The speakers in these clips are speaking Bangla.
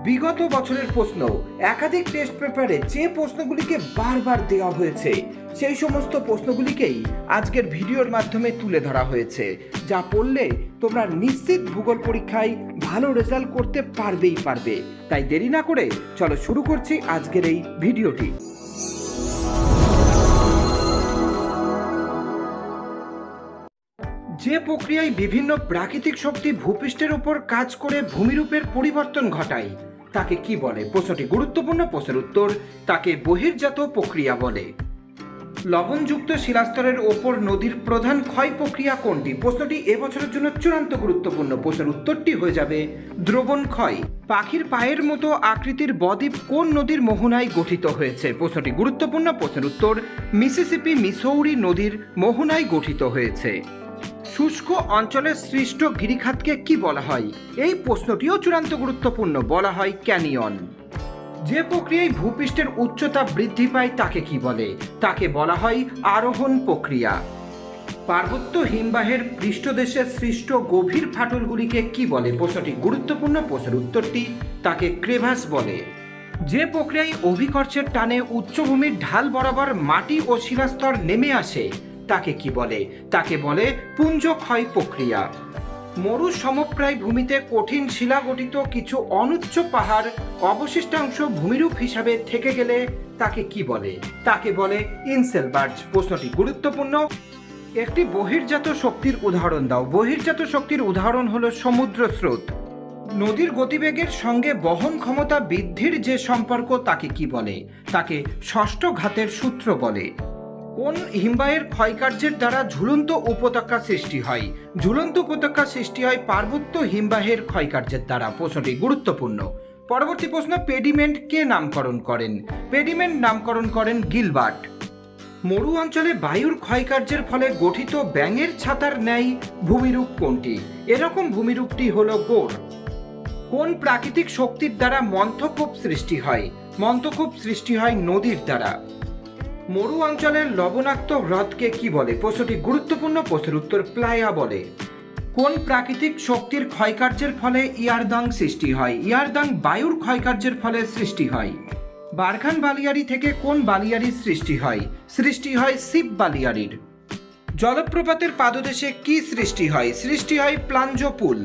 বিগত বছরের প্রশ্ন একাধিক টেস্ট পেপারে যে প্রশ্নগুলিকে বারবার দেওয়া হয়েছে সেই সমস্ত প্রশ্নগুলিকেই আজকের ভিডিওর মাধ্যমে তুলে ধরা হয়েছে, যা পড়লে তোমরা নিশ্চিত ভূগোল পরীক্ষায় ভালো রেজাল্ট করতে পারবে। তাই দেরি না করে চলো শুরু করছি আজকের এই ভিডিওটি। যে প্রক্রিয়ায় বিভিন্ন প্রাকৃতিক শক্তি ভূপৃষ্ঠের উপর কাজ করে ভূমিরূপের পরিবর্তন ঘটায় তাকে কি বলে? প্রশ্নটি গুরুত্বপূর্ণ। প্রশ্নের উত্তর তাকে বহির্জাত প্রক্রিয়া বলে। লবণযুক্ত শিলাস্তরের ওপর নদীর প্রধান ক্ষয় প্রক্রিয়া কোনটি? প্রশ্নটি এবছরের জন্য চূড়ান্ত গুরুত্বপূর্ণ। প্রশ্নের উত্তরটি হয়ে যাবে দ্রবণ ক্ষয়। পাখির পায়ের মতো আকৃতির বদ্বীপ কোন নদীর মোহনায় গঠিত হয়েছে? প্রশ্নটি গুরুত্বপূর্ণ। প্রশ্নের উত্তর মিসিসিপি মিসৌরি নদীর মোহনায় গঠিত হয়েছে। শুষ্ক অঞ্চলের সৃষ্ট গিরিখাতকে কি বলা হয়? এই প্রশ্নটিও চূড়ান্ত গুরুত্বপূর্ণ। বলা হয় ক্যানিয়ন। যে প্রক্রিয়ায় ভূপৃষ্ঠের উচ্চতা বৃদ্ধি পায় তাকে কি বলে? তাকে বলা হয় আরোহণ প্রক্রিয়া। পার্বত্য হিমবাহের পৃষ্ঠদেশে সৃষ্ট গভীর ফাটলগুলিকে কি বলে? প্রশ্নটি গুরুত্বপূর্ণ। প্রশ্নের উত্তরটি তাকে ক্রেভাস বলে। যে প্রক্রিয়ায় অভিকর্ষের টানে উচ্চভূমির ঢাল বরাবর মাটি ও শিলাস্তর নেমে আসে তাকে কি বলে? তাকে বলে পুঞ্জ ক্ষয় প্রক্রিয়া। মরু সমপ্রায় ভূমিতে কঠিন শিলা গঠিত কিছু অনুচ্চ পাহাড় অবশিষ্টাংশ ভূমিরূপ হিসাবে থেকে গেলে তাকে কি বলে? তাকে বলে ইনসেলবার্জ। প্রশ্নটি গুরুত্বপূর্ণ। একটি বহির্জাত শক্তির উদাহরণ দাও। বহির্জাত শক্তির উদাহরণ হলো সমুদ্র স্রোত। নদীর গতিবেগের সঙ্গে বহন ক্ষমতা বৃদ্ধির যে সম্পর্ক তাকে কি বলে? তাকে ষষ্ঠ ঘাতের সূত্র বলে। কোন হিমবাহের ক্ষয়কার্যের দ্বারা ঝুলন্ত উপত্যকা সৃষ্টি হয়? ঝুলন্ত উপত্যকা সৃষ্টি হয় পার্বত্য হিমবাহের ক্ষয়কার্যের দ্বারা। প্রশ্নটি গুরুত্বপূর্ণ। পরবর্তী প্রশ্ন, পেডিমেন্ট কে নামকরণ করেন? পেডিমেন্ট নামকরণ করেন গিলবার্ট। মরু অঞ্চলে বায়ুর ক্ষয়কার্যের ফলে গঠিত ব্যাঙের ছাতার ন্যায় ভূমিরূপ কোনটি? এরকম ভূমিরূপটি হল গোড়। কোন প্রাকৃতিক শক্তির দ্বারা মন্থকূপ সৃষ্টি হয়? মন্থকূপ সৃষ্টি হয় নদীর দ্বারা। মরু অঞ্চলের লবণাক্ত হ্রদকে কি বলে? প্রশ্নটি গুরুত্বপূর্ণ। প্রশ্নের উত্তর প্লায়া বলে। কোন প্রাকৃতিক শক্তির ক্ষয়কার্যের ফলে ইয়ারদাং সৃষ্টি হয়? ইয়ারদাং বায়ুর ক্ষয়কার্যের ফলে সৃষ্টি হয়। বারখান বালিয়াড়ি থেকে কোন বালিয়াড়ির সৃষ্টি হয়? সৃষ্টি হয় শিব বালিয়াড়ির। জলপ্রপাতের পাদদেশে কি সৃষ্টি হয়? সৃষ্টি হয় প্লাঞ্জপুল।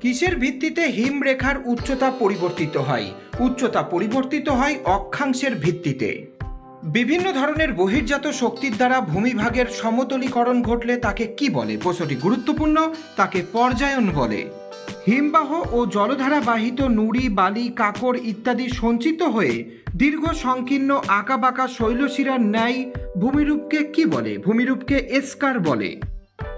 কিসের ভিত্তিতে হিমরেখার উচ্চতা পরিবর্তিত হয়? উচ্চতা পরিবর্তিত হয় অক্ষাংশের ভিত্তিতে। বিভিন্ন ধরনের বহির্জাত শক্তির দ্বারা ভূমিভাগের সমতলীকরণ ঘটলে তাকে কি বলে? প্রশ্নটি গুরুত্বপূর্ণ। তাকে পর্যায়ন বলে। হিমবাহ ও জলধারা বাহিত নুড়ি, বালি, কাকর ইত্যাদি সঞ্চিত হয়ে দীর্ঘ সংকীর্ণ আঁকাবাঁকা শৈলশিরার ন্যায় ভূমিরূপকে কি বলে? ভূমিরূপকে এস্কার বলে।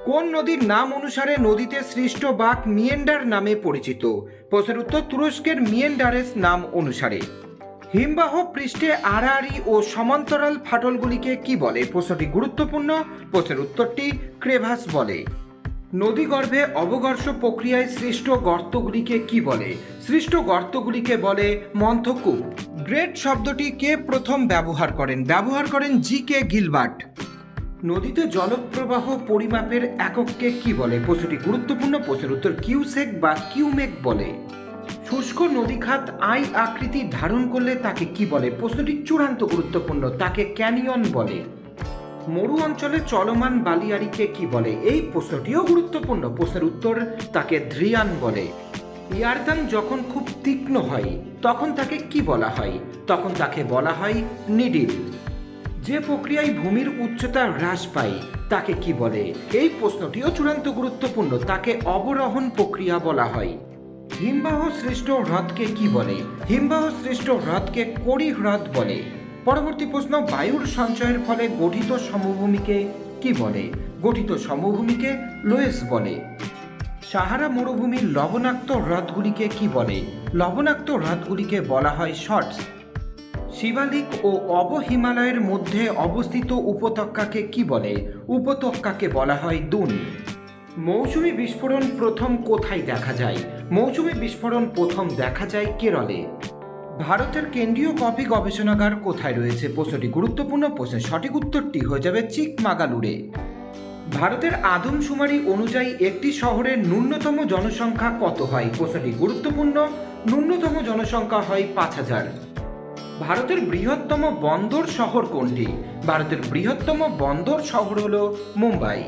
কোন নদীর নাম অনুসারে নদীতে সৃষ্ট বাঁক মিয়েন্ডার নামে পরিচিত? প্রশ্নের উত্তর তুরস্কের মিয়েন্ডারেস নাম অনুসারে। হিমবাহ পৃষ্ঠে আড়াআড়ি ও সমান্তরাল ফাটলগুলিকে কি বলে? প্রশ্নটি গুরুত্বপূর্ণ। প্রশ্নের উত্তরটি ক্রেভাস বলে। নদীগর্ভে অবঘর্ষ প্রক্রিয়ায় সৃষ্ট গর্তগুলিকে কি বলে? সৃষ্ট গর্তগুলিকে বলে মন্থকূপ। গ্রেড শব্দটি কে প্রথম ব্যবহার করেন? ব্যবহার করেন জি.কে. গিলবার্ট। নদীতে জলপ্রবাহ পরিমাপের একককে কি বলে? প্রশ্নটি গুরুত্বপূর্ণ। প্রশ্নের উত্তর কিউসেক বা কিউমেক বলে। শুষ্ক নদীখাত আই আকৃতি ধারণ করলে তাকে কি বলে? প্রশ্নটি চূড়ান্ত গুরুত্বপূর্ণ। তাকে ক্যানিয়ন বলে। মরু অঞ্চলে চলমান বালিয়াড়িকে কি বলে? এই প্রশ্নটিও গুরুত্বপূর্ণ। প্রশ্নের উত্তর তাকে ধ্রিয়ান বলে। ইয়ারদাং যখন খুব তীক্ষ্ণ হয় তখন তাকে কি বলা হয়? তখন তাকে বলা হয় নিডিল। যে প্রক্রিয়ায় ভূমির উচ্চতা হ্রাস পায় তাকে কি বলে? এই প্রশ্নটিও চূড়ান্ত গুরুত্বপূর্ণ। তাকে অবরোহণ প্রক্রিয়া বলা হয়। হিমবাহ সৃষ্ট হ্রদকে কি বলে? হিমবাহ সৃষ্ট হ্রদকে কড়ি হ্রদ বলে। পরবর্তী প্রশ্ন, বায়ুর সঞ্চয়ের ফলে গঠিত সমভূমিকে কি বলে? গঠিত সমভূমিকে লোয়েস বলে। সাহারা মরুভূমির লবণাক্ত হ্রদগুলিকে কি বলে? লবণাক্ত হ্রদগুলিকে বলা হয় শর্টস। শিবালিক ও অবহিমালয়ের মধ্যে অবস্থিত উপত্যকাকে কি বলে? উপত্যকাকে বলা হয় দুন। মৌসুমী বিস্ফোরণ প্রথম কোথায় দেখা যায়? মৌসুমী বিস্ফোরণ প্রথম দেখা যায় কেরলে। ভারতের কেন্দ্রীয় কফি গবেষণাগার কোথায় রয়েছে? প্রশ্নটি গুরুত্বপূর্ণ। প্রশ্নের সঠিক উত্তরটি হয়ে যাবে চিকমাগালুরে। ভারতের আদমশুমারি অনুযায়ী একটি শহরের ন্যূনতম জনসংখ্যা কত হয়? প্রশ্নটি গুরুত্বপূর্ণ। ন্যূনতম জনসংখ্যা হয় 5,000। ভারতের বৃহত্তম বন্দর শহর কোনটি? ভারতের বৃহত্তম বন্দর শহর হল মুম্বাই।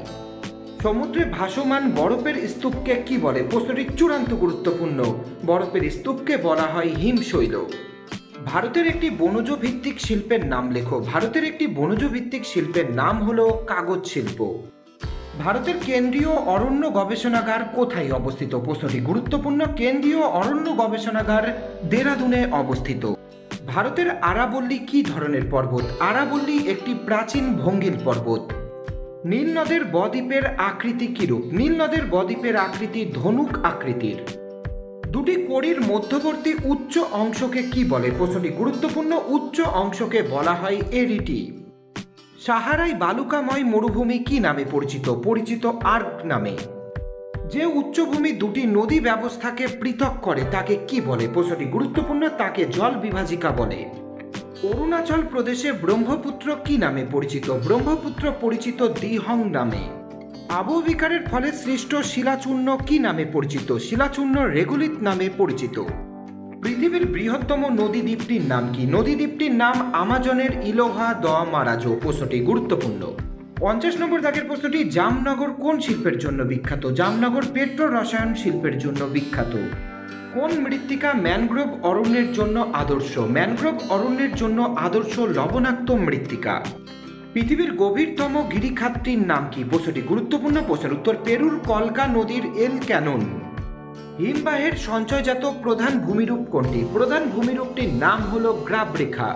সমুদ্রে ভাসমান বরফের স্তূপকে কি বলে? প্রশ্নটি চূড়ান্ত গুরুত্বপূর্ণ। বরফের স্তূপকে বলা হয় হিমশৈল। ভারতের একটি বনজ ভিত্তিক শিল্পের নাম লেখো। ভারতের একটি বনজ ভিত্তিক শিল্পের নাম হলো কাগজ শিল্প। ভারতের কেন্দ্রীয় অরণ্য গবেষণাগার কোথায় অবস্থিত? প্রশ্নটি গুরুত্বপূর্ণ। কেন্দ্রীয় অরণ্য গবেষণাগার দেরাদুনে অবস্থিত। ভারতের আরাবল্লী কি ধরনের পর্বত? আরাবল্লী একটি প্রাচীন ভঙ্গিল পর্বত। নীল নদের বদ্বীপের আকৃতি কিরূপ? নীল নদের বদ্বীপের আকৃতি ধনুক আকৃতির। দুটি কড়ির মধ্যবর্তী উচ্চ অংশকে কি বলে? প্রশ্নটি গুরুত্বপূর্ণ। উচ্চ অংশকে বলা হয় এরিটি। সাহারায় বালুকাময় মরুভূমি কি নামে পরিচিত? পরিচিত আর্ক নামে। যে উচ্চভূমি দুটি নদী ব্যবস্থাকে পৃথক করে তাকে কি বলে? প্রশ্নটি গুরুত্বপূর্ণ। তাকে জল বিভাজিকা বলে। অরুণাচল প্রদেশে ব্রহ্মপুত্র কি নামে পরিচিত? ব্রহ্মপুত্র পরিচিত দিহং নামে। আবহবিকারের ফলে সৃষ্ট শিলাচূর্ণ কি নামে পরিচিত? শিলাচূর্ণ রেগুলিত নামে পরিচিত। পৃথিবীর বৃহত্তম নদী দ্বীপটির নাম কি? নদী দ্বীপটির নাম আমাজনের ইলোহা দ মারাজো। প্রশ্নটি গুরুত্বপূর্ণ। 50 নম্বর দাগের প্রশ্নটি, জামনগর কোন শিল্পের জন্য বিখ্যাত? জামনগর পেট্রো রসায়ন শিল্পের জন্য বিখ্যাত। কোন মৃত্তিকা ম্যানগ্রোভ অরণ্যের জন্য আদর্শ? ম্যানগ্রোভ অরণ্যের জন্য আদর্শ লবণাক্ত মৃত্তিকা। পৃথিবীর গভীরতম গিরিখাতটির নাম কি? প্রশ্নটি গুরুত্বপূর্ণ। প্রশ্নের উত্তর পেরুর কলকা নদীর এল ক্যানন। হিমবাহের সঞ্চয়জাত প্রধান ভূমিরূপ কোনটি? প্রধান ভূমিরূপটির নাম হল গ্রাবরেখা।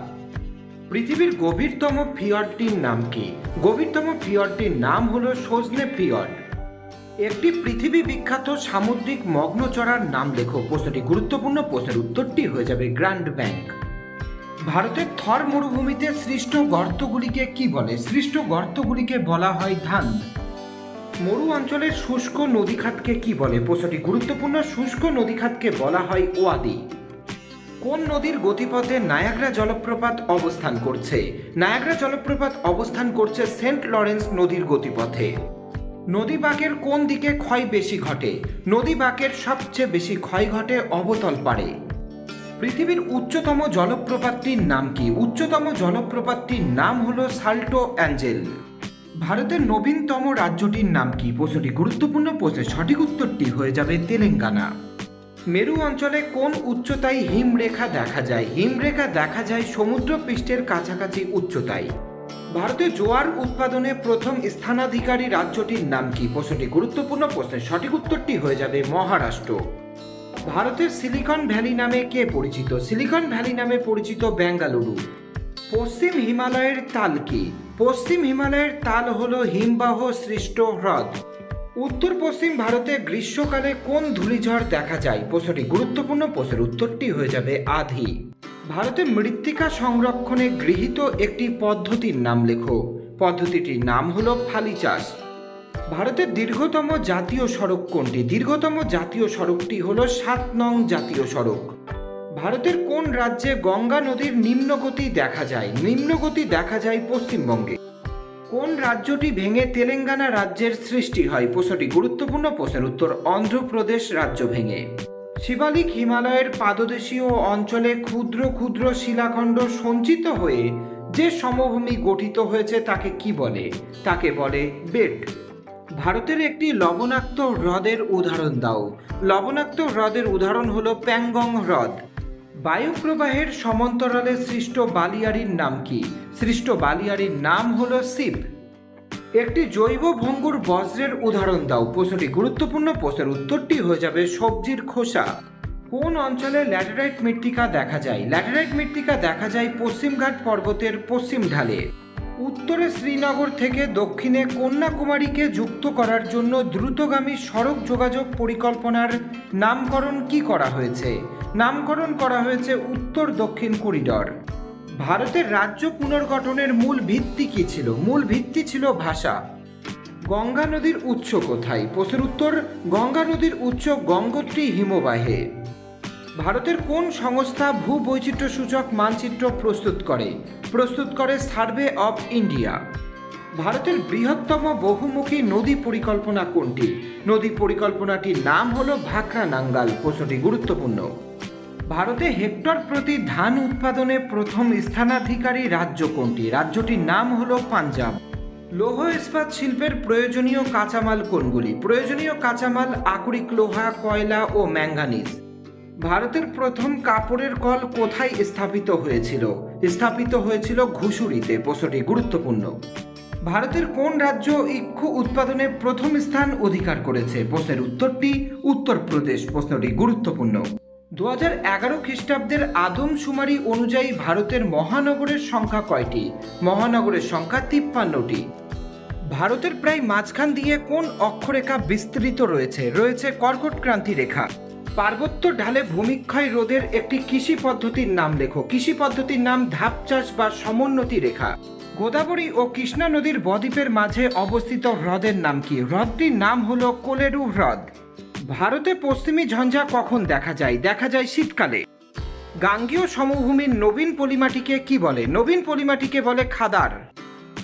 পৃথিবীর গভীরতম ফিয়র্ডটির নাম কি? গভীরতম ফিয়র্ডটির নাম হল সজনে ফিয়র্ড। একটি পৃথিবী বিখ্যাত সামুদ্রিক মগ্নচড়ার নাম লেখো। প্রশ্নটি গুরুত্বপূর্ণ। প্রশ্নের উত্তরটি হয়ে যাবে গ্র্যান্ড ব্যাংক। ভারতের থর মরুভূমিতে সৃষ্ট গর্তগুলিকে কি বলে? সৃষ্ট গর্তগুলিকে বলা হয় ধান। মরু অঞ্চলের শুষ্ক নদীখাতকে কি বলে? প্রশ্নটি গুরুত্বপূর্ণ। শুষ্ক নদীখাতকে বলা হয় ওয়াদি। কোন নদীর গতিপথে নায়াগ্রা জলপ্রপাত অবস্থান করছে? নায়াগ্রা জলপ্রপাত অবস্থান করছে সেন্ট লরেন্স নদীর গতিপথে। নদী বাঁকের কোন দিকে ক্ষয় বেশি ঘটে? নদী বাঁকের সবচেয়ে বেশি ক্ষয় ঘটে অবতল পাড়ে। পৃথিবীর উচ্চতম জলপ্রপাতটির নাম কি? উচ্চতম জলপ্রপাতটির নাম হলো সাল্টো অ্যাঞ্জেল। ভারতের নবীনতম রাজ্যটির নাম কি? প্রশ্নটি গুরুত্বপূর্ণ। প্রশ্নের সঠিক উত্তরটি হয়ে যাবে তেলেঙ্গানা। মেরু অঞ্চলে কোন উচ্চতায় হিমরেখা দেখা যায়? হিমরেখা দেখা যায় সমুদ্র পৃষ্ঠের কাছাকাছি উচ্চতায়। ভারতে জোয়ার উৎপাদনে প্রথম স্থানাধিকারী রাজ্যটির নাম কি? প্রশ্নটি গুরুত্বপূর্ণ। প্রশ্নের সঠিক উত্তরটি হয়ে যাবে মহারাষ্ট্র। ভারতের সিলিকন ভ্যালি নামে কে পরিচিত? সিলিকন ভ্যালি নামে পরিচিত বেঙ্গালুরু। পশ্চিম হিমালয়ের তাল কি? পশ্চিম হিমালয়ের তাল হল হিমবাহ সৃষ্ট হ্রদ। উত্তর পশ্চিম ভারতে গ্রীষ্মকালে কোন ধূলিঝড় দেখা যায়? প্রশ্নটি গুরুত্বপূর্ণ। প্রশ্নের উত্তরটি হয়ে যাবে আধি। ভারতে মৃত্তিকা সংরক্ষণে গৃহীত একটি পদ্ধতির নাম লেখো। পদ্ধতিটির নাম হলো ফালি চাষ। ভারতের দীর্ঘতম জাতীয় সড়ক কোনটি? দীর্ঘতম জাতীয় সড়কটি হলো 7 নং জাতীয় সড়ক। ভারতের কোন রাজ্যে গঙ্গা নদীর নিম্নগতি দেখা যায়? নিম্নগতি দেখা যায় পশ্চিমবঙ্গে। কোন রাজ্যটি ভেঙে তেলেঙ্গানা রাজ্যের সৃষ্টি হয়? প্রশ্নটি গুরুত্বপূর্ণ। প্রশ্নের উত্তর অন্ধ্রপ্রদেশ রাজ্য ভেঙে। শিবালিক হিমালয়ের পাদদেশীয় অঞ্চলে ক্ষুদ্র ক্ষুদ্র শিলাখণ্ড সঞ্চিত হয়ে যে সমভূমি গঠিত হয়েছে তাকে কি বলে? তাকে বলে বেড। ভারতের একটি লবণাক্ত হ্রদের উদাহরণ দাও। লবণাক্ত হ্রদের উদাহরণ হলো প্যাংগং হ্রদ। বায়ুপ্রবাহের সমান্তরালে সৃষ্ট বালিয়াড়ির নাম কি? সৃষ্ট বালিয়াড়ির নাম হলো শিব। একটি জৈব ভঙ্গুর বজ্রের উদাহরণ দাও। প্রশ্নটি গুরুত্বপূর্ণ। প্রশ্নের উত্তরটি হয়ে যাবে সবজির খোসা। কোন অঞ্চলে ল্যাটেরাইট মৃত্তিকা দেখা যায়? ল্যাটেরাইট মৃত্তিকা দেখা যায় পশ্চিমঘাট পর্বতের পশ্চিম ঢালে। উত্তরে শ্রীনগর থেকে দক্ষিণে কন্যাকুমারীকে যুক্ত করার জন্য দ্রুতগামী সড়ক যোগাযোগ পরিকল্পনার নামকরণ কি করা হয়েছে? নামকরণ করা হয়েছে উত্তর দক্ষিণ করিডর। ভারতের রাজ্য পুনর্গঠনের মূল ভিত্তি কি ছিল? মূল ভিত্তি ছিল ভাষা। গঙ্গা নদীর উৎস কোথায়? প্রশ্নের উত্তর গঙ্গা নদীর উৎস গঙ্গোত্রী হিমবাহে। ভারতের কোন সংস্থা ভূবৈচিত্র্য সূচক মানচিত্র প্রস্তুত করে সার্ভে অফ ইন্ডিয়া। ভারতের বৃহত্তম বহুমুখী নদী পরিকল্পনা কোনটি? নদী পরিকল্পনাটির নাম হলো ভাকরা নাঙ্গাল। প্রশ্নটি গুরুত্বপূর্ণ। ভারতে হেক্টর প্রতি ধান উৎপাদনে প্রথম স্থানাধিকারী রাজ্য কোনটি? রাজ্যটির নাম হলো পাঞ্জাব। লৌহ ইস্পাত শিল্পের প্রয়োজনীয় কাঁচামাল কোনগুলি? প্রয়োজনীয় কাঁচামাল আকরিক লোহা, কয়লা ও ম্যাঙ্গানিজ। ভারতের প্রথম কাপড়ের কল কোথায় স্থাপিত হয়েছিল? স্থাপিত হয়েছিল ঘুষুরিতে। প্রশ্নটি গুরুত্বপূর্ণ। ভারতের কোন রাজ্য ইক্ষু উৎপাদনে প্রথম স্থান অধিকার করেছে? প্রশ্নের উত্তরটি উত্তরপ্রদেশ। প্রশ্নটি গুরুত্বপূর্ণ। 2011 খ্রিস্টাব্দের আদমশুমারি অনুযায়ী ভারতের মহানগরের সংখ্যা কয়টি? মহানগরের সংখ্যা 53টি। ভারতের প্রায় মাঝখান দিয়ে কোন অক্ষরেখা বিস্তৃত রয়েছে? রয়েছে কর্কট ক্রান্তি রেখা। পার্বত্য ঢালে ভূমিক্ষয় রোধের একটি কৃষি পদ্ধতির নাম লেখো। কৃষি পদ্ধতির নাম ধাপ চাষ বা সমোন্নতি রেখা। গোদাবরী ও কৃষ্ণা নদীর বদ্বীপের মাঝে অবস্থিত হ্রদের নাম কি? হ্রদটির নাম হলো কোলেরু হ্রদ। ভারতে পশ্চিমী ঝঞ্ঝা কখন দেখা যায়? দেখা যায় শীতকালে। গাঙ্গেয় সমভূমির নবীন পলিমাটিকে কি বলে? নবীন পলিমাটিকে বলে খাদার।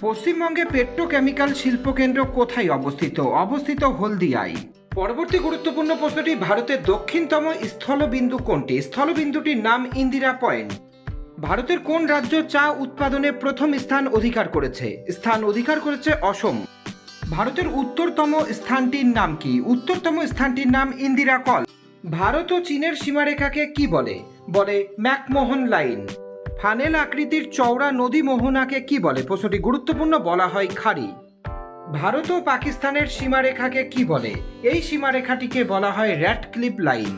পশ্চিমবঙ্গে পেট্রোকেমিক্যাল শিল্পকেন্দ্র কোথায় অবস্থিত? অবস্থিত হলদিয়ায়। পরবর্তী গুরুত্বপূর্ণ প্রশ্নটি, ভারতের দক্ষিণতম স্থলবিন্দু কোনটি? স্থলবিন্দুটির নাম ইন্দিরা পয়েন্ট। ভারতের কোন রাজ্য চা উৎপাদনে প্রথম স্থান অধিকার করেছে? স্থান অধিকার করেছে অসম। ভারতের উত্তরতম স্থানটির নাম কি? উত্তরতম স্থানটির নাম ইন্দিরা কল। ভারত ও চীনের সীমারেখাকে কি বলে? বলে ম্যাকমোহন লাইন। ফানেল আকৃতির চওড়া নদী মোহনাকে কি বলে? প্রশ্নটি গুরুত্বপূর্ণ। বলা হয় খাড়ি। ভারত ও পাকিস্তানের সীমারেখাকে কি বলে? এই সীমারেখাটিকে বলা হয় র্যাটক্লিফ লাইন।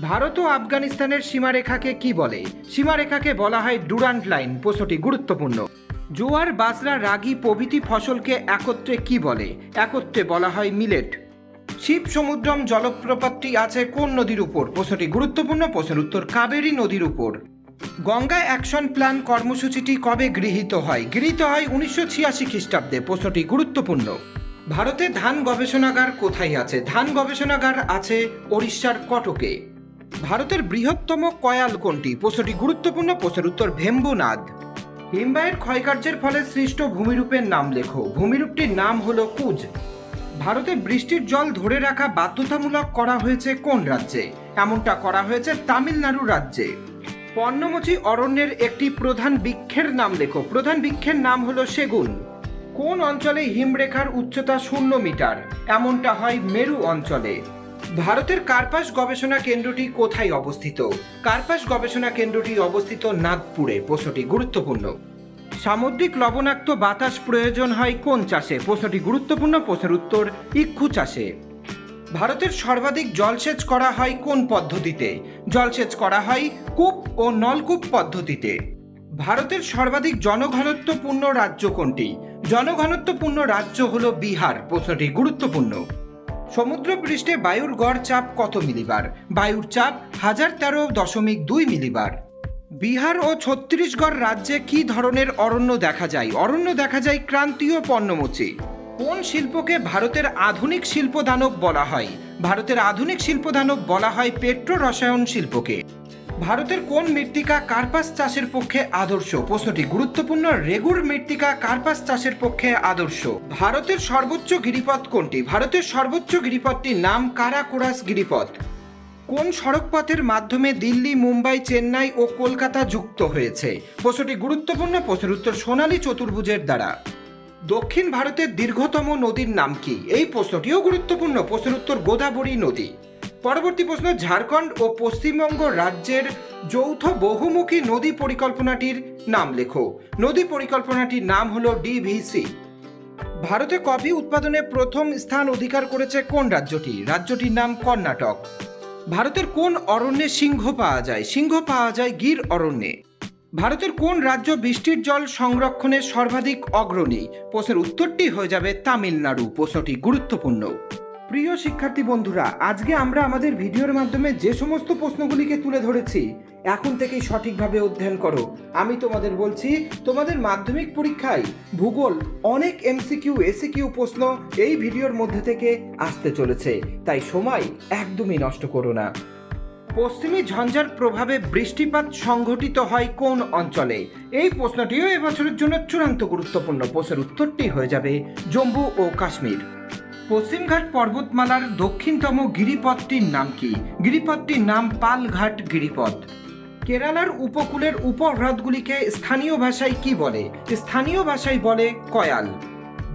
ভারত ও আফগানিস্তানের সীমারেখাকে কি বলে? সীমারেখাকে বলা হয় ডুরান্ট লাইন। প্রশ্নটি গুরুত্বপূর্ণ। জোয়ার, বাজরা, রাগি প্রভৃতি ফসলকে একত্রে কি বলে? একত্রে বলা হয় মিলেট। শিব সমুদ্রম জলপ্রপাতটি আছে কোন নদীর উপর? প্রশ্নটি গুরুত্বপূর্ণ। প্রশ্নের উত্তর কাবেরী নদীর উপর। গঙ্গা অ্যাকশন প্ল্যান কর্মসূচিটি কবে গৃহীত হয়? গৃহীত হয় 1986 খ্রিস্টাব্দে। প্রশ্নটি গুরুত্বপূর্ণ। ভারতে ধান গবেষণাগার কোথায় আছে? ধান গবেষণাগার আছে ওড়িশার কটকে। ভারতের বৃহত্তম কয়াল কোনটি? প্রশ্নটি গুরুত্বপূর্ণ। প্রশ্নের উত্তর ভেম্বুনাদ। হিমবাহের ক্ষয়কার্যের ফলে সৃষ্ট ভূমিরূপের নাম লেখো। ভূমিরূপটির নাম হলো কুজ। ভারতে বৃষ্টির জল ধরে রাখা বাধ্যতামূলক করা হয়েছে কোন রাজ্যে? এমনটা করা হয়েছে তামিলনাড়ু রাজ্যে। পর্ণমোচী অরণ্যের একটি প্রধান বৃক্ষের নাম লেখো। প্রধান বৃক্ষের নাম হলো সেগুন। কোন অঞ্চলে হিমরেখার উচ্চতা 0 মিটার? এমনটা হয় মেরু অঞ্চলে। ভারতের কার্পাস গবেষণা কেন্দ্রটি কোথায় অবস্থিত? কার্পাস গবেষণা কেন্দ্রটি অবস্থিত নাগপুরে। প্রশ্নটি গুরুত্বপূর্ণ। সামুদ্রিক লবণাক্ত বাতাস প্রয়োজন হয় কোন চাষে? প্রশ্নটি গুরুত্বপূর্ণ। প্রশ্নের উত্তর ইক্ষু চাষে। ভারতের সর্বাধিক জলসেচ করা হয় কোন পদ্ধতিতে? জলসেচ করা হয় কূপ ও নলকূপ পদ্ধতিতে। ভারতের সর্বাধিক জনঘনত্বপূর্ণ রাজ্য কোনটি? জনঘনত্বপূর্ণ রাজ্য হলো বিহার। প্রশ্নটি গুরুত্বপূর্ণ। সমুদ্রপৃষ্ঠে বায়ুর গড় চাপ কত মিলিবার? বায়ুর চাপ 1013.2 মিলিবার। বিহার ও ছত্তিশগড় রাজ্যে কি ধরনের অরণ্য দেখা যায়? অরণ্য দেখা যায় ক্রান্তীয় পর্ণমোচী। কোন শিল্পকে ভারতের আধুনিক শিল্পদানব বলা হয়? ভারতের আধুনিক শিল্পদানব বলা হয় পেট্রো রসায়ন শিল্পকে। ভারতের কোন মৃত্তিকা কার্পাস চাষের পক্ষে আদর্শ? প্রশ্নটি গুরুত্বপূর্ণ। রেগুর মৃত্তিকা কার্পাস চাষের পক্ষে আদর্শ। ভারতের সর্বোচ্চ গিরিপথ কোনটি? ভারতের সর্বোচ্চ গিরিপথটির নাম কারাকোরাস গিরিপথ। কোন সড়কপথের মাধ্যমে দিল্লি, মুম্বাই, চেন্নাই ও কলকাতা যুক্ত হয়েছে? প্রশ্নটি গুরুত্বপূর্ণ। প্রশ্নের উত্তর সোনালী চতুর্ভুজের দ্বারা। দক্ষিণ ভারতের দীর্ঘতম নদীর নাম কি? এই প্রশ্নটিও গুরুত্বপূর্ণ। প্রশ্নের উত্তর গোদাবরী নদী। পরবর্তী প্রশ্ন, ঝাড়খণ্ড ও পশ্চিমবঙ্গ রাজ্যের যৌথ বহুমুখী নদী পরিকল্পনাটির নাম লেখো। নদী পরিকল্পনাটির নাম হলো ডিভিসি। ভারতে কফি উৎপাদনে প্রথম স্থান অধিকার করেছে কোন রাজ্যটি? রাজ্যটির নাম কর্ণাটক। ভারতের কোন অরণ্যে সিংহ পাওয়া যায়? সিংহ পাওয়া যায় গির অরণ্যে। ভারতের কোন রাজ্য বৃষ্টির জল সংরক্ষণে সর্বাধিক অগ্রণী? প্রশ্নের উত্তরটি হয়ে যাবে তামিলনাড়ু। প্রশ্নটি গুরুত্বপূর্ণ। প্রিয় শিক্ষার্থী বন্ধুরা, আজকে আমরা আমাদের ভিডিওর মাধ্যমে যে সমস্ত প্রশ্নগুলিকে তুলে ধরেছি, এখন থেকেই সঠিকভাবে অধ্যয়ন করো। আমি তোমাদের বলছি, তোমাদের মাধ্যমিক পরীক্ষায় ভূগোল অনেক এমসিকিউ, এসিকিউ প্রশ্ন এই ভিডিওর মধ্যে থেকে আসতে চলেছে, তাই সময় একদমই নষ্ট করো না। পশ্চিমী ঝঞ্ঝার প্রভাবে বৃষ্টিপাত সংঘটিত হয় কোন অঞ্চলে? এই প্রশ্নটিও এবছরের জন্য চূড়ান্ত গুরুত্বপূর্ণ। প্রশ্নের উত্তরটি হয়ে যাবে জম্মু ও কাশ্মীর। পশ্চিমঘাট পর্বতমালার দক্ষিণতম গিরিপথটির নাম কি? গিরিপথটির নাম পালঘাট গিরিপথ। কেরালার উপকূলের উপহ্রদগুলিকে স্থানীয় ভাষায় কি বলে? স্থানীয় ভাষায় বলে কয়াল।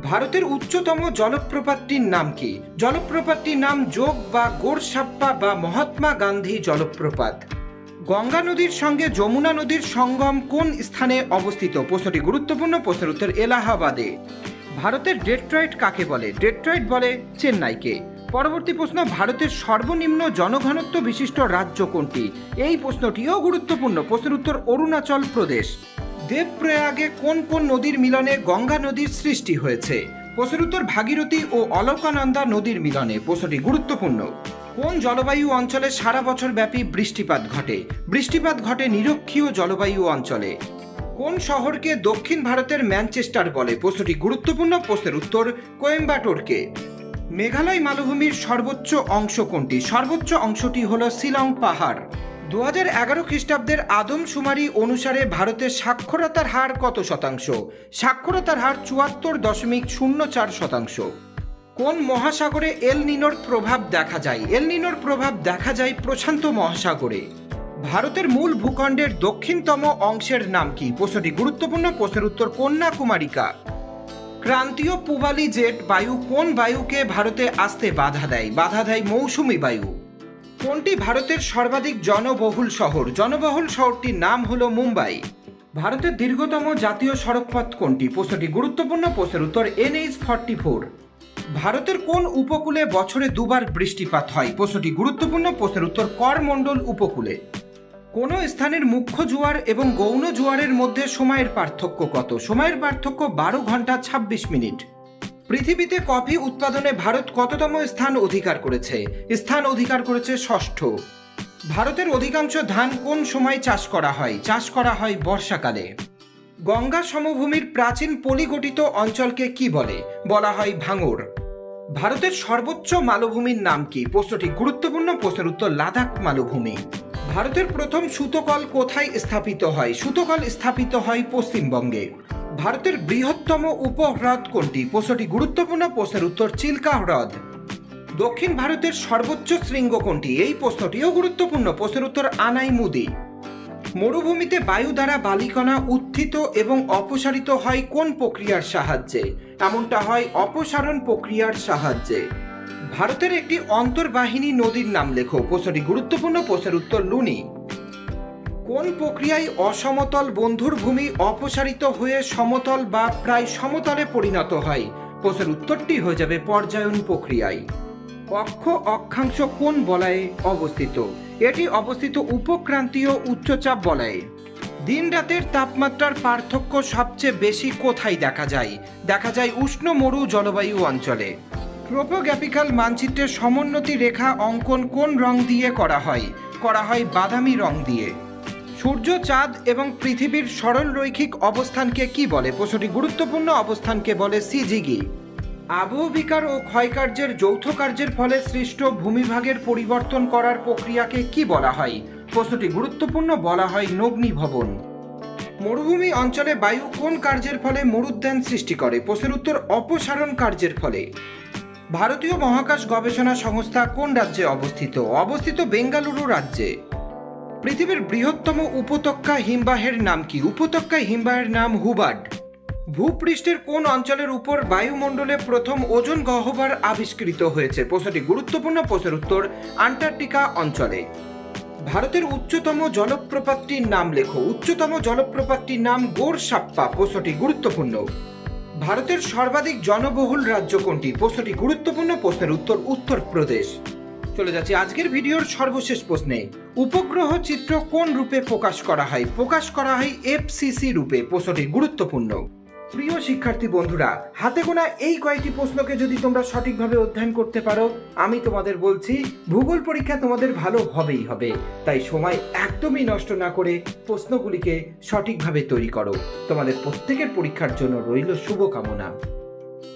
ভারতের উচ্চতম জলপ্রপাতটির নাম কি? জলপ্রপাতটির নাম যোগ বা গোরসাপ্পা বা মহাত্মা গান্ধী জলপ্রপাত। গঙ্গা নদীর সঙ্গে যমুনা নদীর সঙ্গম কোন স্থানে অবস্থিত? প্রশ্নটি গুরুত্বপূর্ণ। প্রশ্নের উত্তর এলাহাবাদে। ভারতের ডেট্রয়েট কাকে বলে? ডেট্রয়েট বলে চেন্নাইকে। পরবর্তী প্রশ্ন, ভারতের সর্বনিম্ন জনঘনত্ব বিশিষ্ট রাজ্য কোনটি? এই প্রশ্নটিও গুরুত্বপূর্ণ। প্রশ্নের উত্তর অরুণাচল প্রদেশ। দেবপ্রয়াগে কোন কোন নদীর মিলনে গঙ্গা নদীর সৃষ্টি হয়েছে? প্রশ্নের উত্তর ভাগীরথী ও অলকানন্দা নদীর মিলনে। প্রশ্নটি গুরুত্বপূর্ণ। কোন জলবায়ু অঞ্চলে সারা বছর ব্যাপী বৃষ্টিপাত ঘটে? বৃষ্টিপাত ঘটে নিরক্ষীয় জলবায়ু অঞ্চলে। কোন শহরকে দক্ষিণ ভারতের ম্যানচেস্টার বলে? প্রশ্নটি গুরুত্বপূর্ণ। প্রশ্নের উত্তর কোয়েম্বাটোরকে। মেঘালয় মালভূমির সর্বোচ্চ অংশ কোনটি? সর্বোচ্চ অংশটি হল শিলং পাহাড়। 2011 খ্রিস্টাব্দের আদমশুমারি অনুসারে ভারতের সাক্ষরতার হার কত শতাংশ? সাক্ষরতার হার 74.04%। কোন মহাসাগরে এল নিনোর প্রভাব দেখা যায়? এল নিনোর প্রভাব দেখা যায় প্রশান্ত মহাসাগরে। ভারতের মূল ভূখণ্ডের দক্ষিণতম অংশের নাম কি? প্রশ্নটি গুরুত্বপূর্ণ। প্রশ্নের উত্তর কন্যাকুমারিকা। ক্রান্তীয় পূবালি জেট বায়ু কোন বায়ুকে ভারতে আসতে বাধা দেয়? বাধা দেয় মৌসুমী বায়ু। কোনটি ভারতের সর্বাধিক জনবহুল শহর? জনবহুল শহরটির নাম হলো মুম্বাই। ভারতের দীর্ঘতম জাতীয় সড়কপথ কোনটি? প্রশ্নটি গুরুত্বপূর্ণ। প্রশ্নের উত্তর NH-44। ভারতের কোন উপকূলে বছরে দুবার বৃষ্টিপাত হয়? প্রশ্নটি গুরুত্বপূর্ণ। প্রশ্নের উত্তর করমণ্ডল উপকূলে। কোন স্থানের মুখ্য জোয়ার এবং গৌণ জোয়ারের মধ্যে সময়ের পার্থক্য কত? সময়ের পার্থক্য 12 ঘন্টা 26 মিনিট। পৃথিবীতে কফি উৎপাদনে ভারত কততম স্থান অধিকার করেছে? স্থান অধিকার করেছে 6ষ্ঠ। ভারতের অধিকাংশ ধান কোন সময় চাষ করা হয়? চাষ করা হয় বর্ষাকালে। গঙ্গা সমভূমির প্রাচীন পলিগঠিত অঞ্চলকে কি বলে? বলা হয় ভাঙর। ভারতের সর্বোচ্চ মালভূমির নাম কি? প্রশ্নটি গুরুত্বপূর্ণ। প্রশ্নের উত্তর লাদাখ মালভূমি। ভারতের প্রথম সুতোকল কোথায় স্থাপিত হয়? সুতোকল স্থাপিত হয় পশ্চিমবঙ্গে। ভারতের বৃহত্তম উপহ্রদ কোনটি? প্রশ্নটি গুরুত্বপূর্ণ। প্রশ্নের উত্তর চিল্কা হ্রদ। দক্ষিণ ভারতের সর্বোচ্চ শৃঙ্গ কোনটি? এই প্রশ্নটিও গুরুত্বপূর্ণ। প্রশ্নের উত্তর আনাইমুদি। মরুভূমিতে বায়ু দ্বারা বালিকণা উত্থিত এবং অপসারিত হয় কোন প্রক্রিয়ার সাহায্যে? এমনটা হয় অপসারণ প্রক্রিয়ার সাহায্যে। ভারতের একটি অন্তর্বাহিনী নদীর নাম লেখো। প্রশ্নটি গুরুত্বপূর্ণ। প্রশ্নের উত্তর লুনি। কোন প্রক্রিয়ায় অসমতল বন্ধুর ভূমি অপসারিত হয়ে সমতল বা প্রায় সমতলে পরিণত হয়? প্রশ্নের উত্তরটি হয়ে যাবে পর্যায়ন প্রক্রিয়ায়। অক্ষ অক্ষাংশ কোন বলয়ে অবস্থিত? এটি অবস্থিত উপক্রান্তীয় উচ্চচাপ বলয়ে। দিন রাতের তাপমাত্রার পার্থক্য সবচেয়ে বেশি কোথায় দেখা যায়? দেখা যায় উষ্ণ মরু জলবায়ু অঞ্চলে। ট্রোপোগ্রাফিক্যাল মানচিত্রের সমোন্নতি রেখা অঙ্কন কোন রং দিয়ে করা হয়? করা হয় বাদামি রং দিয়ে। সূর্য, চাঁদ এবং পৃথিবীর সরল রৈখিক অবস্থানকে কি বলে? প্রশ্নটি গুরুত্বপূর্ণ। অবস্থানকে বলে সিজিগি। আবহবিকার ও ক্ষয়কার্যের যৌথ কার্যের ফলে সৃষ্ট ভূমিভাগের পরিবর্তন করার প্রক্রিয়াকে কি বলা হয়? প্রশ্নটি গুরুত্বপূর্ণ। বলা হয় নগ্নীভবন। মরুভূমি অঞ্চলে বায়ু কোন কার্যের ফলে মরুদ্যান সৃষ্টি করে? প্রশ্নের উত্তর অপসারণ কার্যের ফলে। ভারতীয় মহাকাশ গবেষণা সংস্থা কোন রাজ্যে অবস্থিত? অবস্থিত বেঙ্গালুরু রাজ্যে। পৃথিবীর বৃহত্তম উপত্যকা হিমবাহের নাম কি? উপত্যকা হিমবাহের নাম হুবার্ড। ভূপৃষ্ঠের কোন অঞ্চলের উপর বায়ুমণ্ডলে প্রথম ওজোন গহ্বর আবিষ্কৃত হয়েছে? প্রশ্নটি গুরুত্বপূর্ণ। প্রশ্নের উত্তর আন্টার্কটিকা অঞ্চলে। ভারতের উচ্চতম জলপ্রপাতটির নাম লেখো। উচ্চতম জলপ্রপাতটির নাম গোরসাপ্পা। প্রশ্নটি গুরুত্বপূর্ণ। ভারতের সর্বাধিক জনবহুল রাজ্য কোনটি? প্রশ্নটি গুরুত্বপূর্ণ। প্রশ্নের উত্তর উত্তরপ্রদেশ। চলে যাচ্ছি আজকের ভিডিওর সর্বশেষ প্রশ্নে। উপগ্রহ চিত্র কোন রূপে প্রকাশ করা হয়? প্রকাশ করা হয় FCC রূপে। প্রশ্নটি গুরুত্বপূর্ণ। প্রিয় শিক্ষার্থী বন্ধুরা, হাতে গোনা এই কয়েকটি প্রশ্নকে যদি তোমরা সঠিকভাবে অধ্যয়ন করতে পারো, আমি তোমাদের বলছি ভূগোল পরীক্ষা তোমাদের ভালো হবেই হবে। তাই সময় একদমই নষ্ট না করে প্রশ্নগুলিকে সঠিকভাবে তৈরি করো। তোমাদের প্রত্যেকের পরীক্ষার জন্য রইল শুভকামনা।